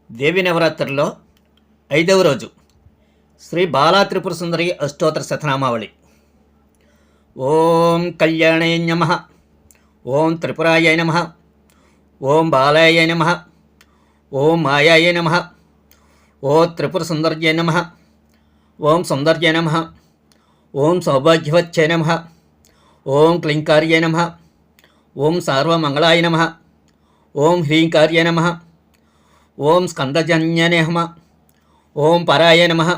దేవి నవరాత్రుల్లో 5వ రోజు శ్రీ బాలా త్రిపుర సుందరి అష్టోత్తర శతనామావళి. ఓం కళ్యాణాయ నమః, ఓం త్రిపురాయ నమః, ఓం బాలాయ నమః, ఓం మాయాయ నమః, ఓం త్రిపుర సుందర్యై నమః, ఓం సౌందర్యై నమః, ఓం సౌభాగ్యవత్యై నమః, ఓం క్లీంకార్యై నమః, ఓం సర్వమంగళాయ నమః, ఓం హ్రీంకార్యై నమః, ఓం స్కందజన్యనే నమః, ఓం పరాయ నమః,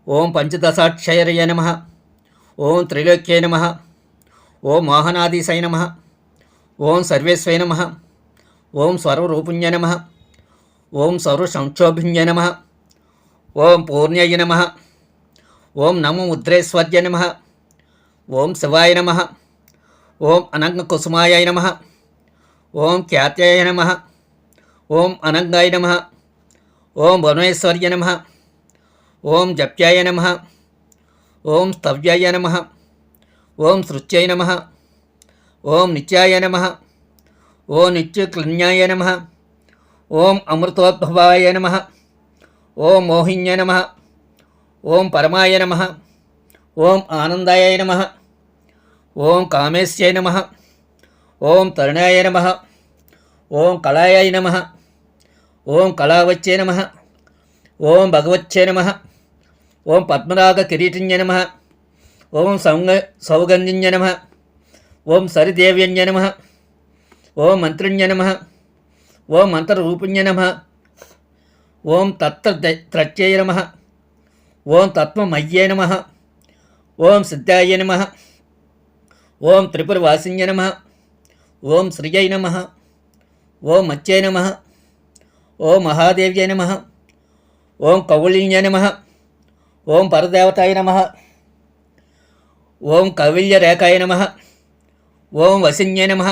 ఓం పంచదశాక్షరయ నమః, ఓం త్రిలోక్యై నమః, ఓం మోహనాధీశయ నమః, ఓం సర్వేశ్వై నమః, ఓం స్వరూపుణ్య నమః, ఓం సర్వసంక్షోభిన్య నమః, ఓం పూర్ణ్యయ నమః, ఓం నమో ముద్రేశ్వర్య నమః, ఓం శివాయ నమః, ఓం అనంగకుసుమాయ నమః, ఓం ఖ్యాత్యాయ నమః, ఓం అనంగాయ నమః, ఓం భువనేశ్వర్య నమః, ఓం జప్యాయ నమః, ఓం స్తవ్యాయ నమః, ఓం సృత్యై నమః, ఓం నిత్యాయ నమః, ఓం నిత్యక్లిన్యాయ నమః, ఓం అమృతోద్భవాయ నమః, ఓం మోహిన్య నమః, ఓం పరమాయ నమః, ఓం ఆనందాయ నమః, ఓం కామేశ్యై నమః, ఓం తరుణాయ నమః, ఓం కళాయ నమః, ఓం కళావత్యై నమః, ఓం భగవత్యై నమః, ఓం పద్మరాగ కిరీటిన్య నమః, ఓం సౌగంధిన్య నమః, ఓం సరిదేవ్యన్య నమః, ఓం మంత్రిణ్య నమః, ఓం మంత్రరూపిణ్య నమః, ఓం తత్రత్యై నమః, ఓం తత్వమయ్యై నమః, ఓం సిద్ధాయ నమః, ఓం త్రిపురవాసిన్య నమః, ఓం శ్రియై నమః, ఓం మత్స్యై నమః, ఓం మహాదేవ్యై నమః, ఓం కౌలిన్యై నమః, ఓం పరదేవతాయ నమః, ఓం కవిల్యరేఖాయ నమః, ఓం వసిన్యై నమః,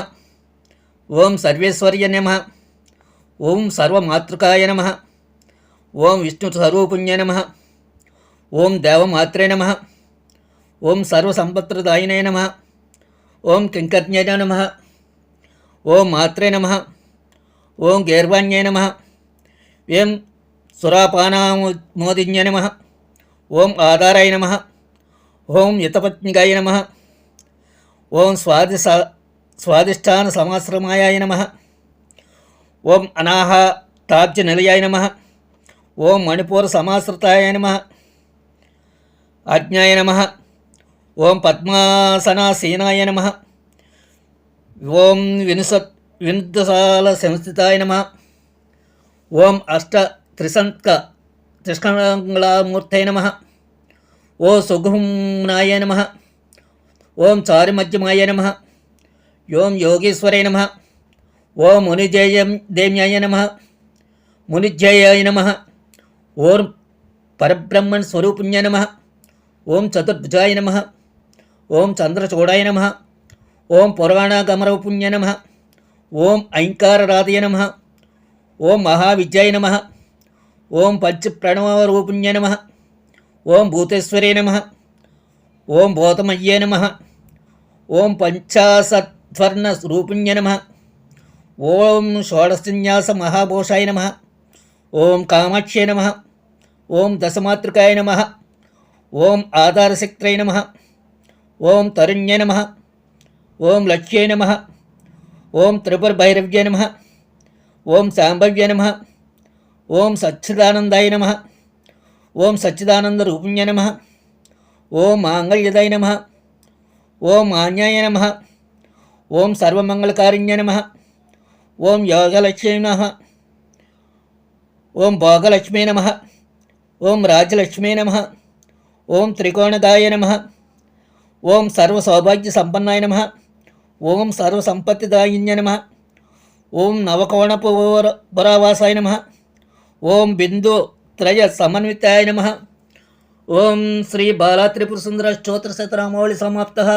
ఓం సర్వేశ్వర్య నమః, ఓం సర్వమాతృకాయ నమః, ఓం విష్ణుస్వరూపిణ్యై నమః, ఓం దేవమాత్రే నమః, ఓం సర్వసంపత్ప్రదాయినే నమః, ఓం కింకర్ణ్యై నమః, ఓం మాత్రే నమః, ఓం గైర్వాణ్యై నమః, ఓం సురాపానామోదిన్యై నమః, ఓం ఆధారాయ నమః, ఓం యుతపత్నికాయ నమః, ఓం స్వాదిష్టాన సమాశ్రమాయ నమః, ఓం అనాహతాబ్జనిలయాయ నమః, ఓం మణిపూర సమాశ్రితాయ నమః, ఆజ్ఞాయ నమః, ఓం పద్మాసనాసీనాయ నమః, ఓం వినుద్దసాల సంస్థితాయ నమః, ఓం త్రిశంకలామూర్తయ నమః, ఓం సుగుమ్నాయ నమః, ఓం చారుమధ్యమాయ నమః, ఓం యోగేశ్వరాయ నమః, ఓం మునిజయదేవ్యాయ నమః, మునిజయాయ నమః, ఓం పరబ్రహ్మణ్ స్వరూపిణ్య నమః, ఓం చతుర్భుజాయ నమః, ఓం చంద్రచూడాయ నమః, ఓం పురాణాగమరూపిణ్య నమః, ఓం ఐంకారరాధయ నమః, ఓం మహావిద్యాయ నమః, ఓం పంచప్రణవరూపిణ్య నమః, ఓం భూతేశ్వరే నమః, ఓం భూతమయ్యే నమః, ఓం పంచాశద్వర్ణరూపిణ్య నమః, ఓం షోడశన్యాస మహాభూషాయ నమః, ఓం కామాక్ష్యై నమః, ఓం దశమాతృకాయ నమః, ఓం ఆధారశక్త్రై నమః, ఓం తరుణ్యై నమః, ఓం లక్ష్యై నమః, ఓం త్రిపురభైరవ్యై నమః, ఓం శాంభవ్యై నమః, ఓం సచ్చిదానందాయ నమః, ఓం సచ్చిదానందరూపిణ్యై నమః, ఓం మాంగళ్యదాయ నమః, ఓం మాన్యాయ నమః, ఓం సర్వమంగళకారిణ్యై నమః, ఓం యోగలక్ష్మీ నమః, ఓం భోగలక్ష్మీ నమః, ఓం రాజలక్ష్మీ నమః, ఓం త్రికోణదాయ నమః, ఓం సర్వసౌభాగ్యసంపన్నాయ నమః, ఓం సర్వసంపత్తిదాయిన్య నమః, ఓం నవకోణపురావాసాయ నమః, ఓం బిందుత్రయ సమన్వితాయ నమః. ఓం శ్రీ బాలా త్రిపుర సుందరి అష్టోత్తర శతనామావళి సమాప్తః.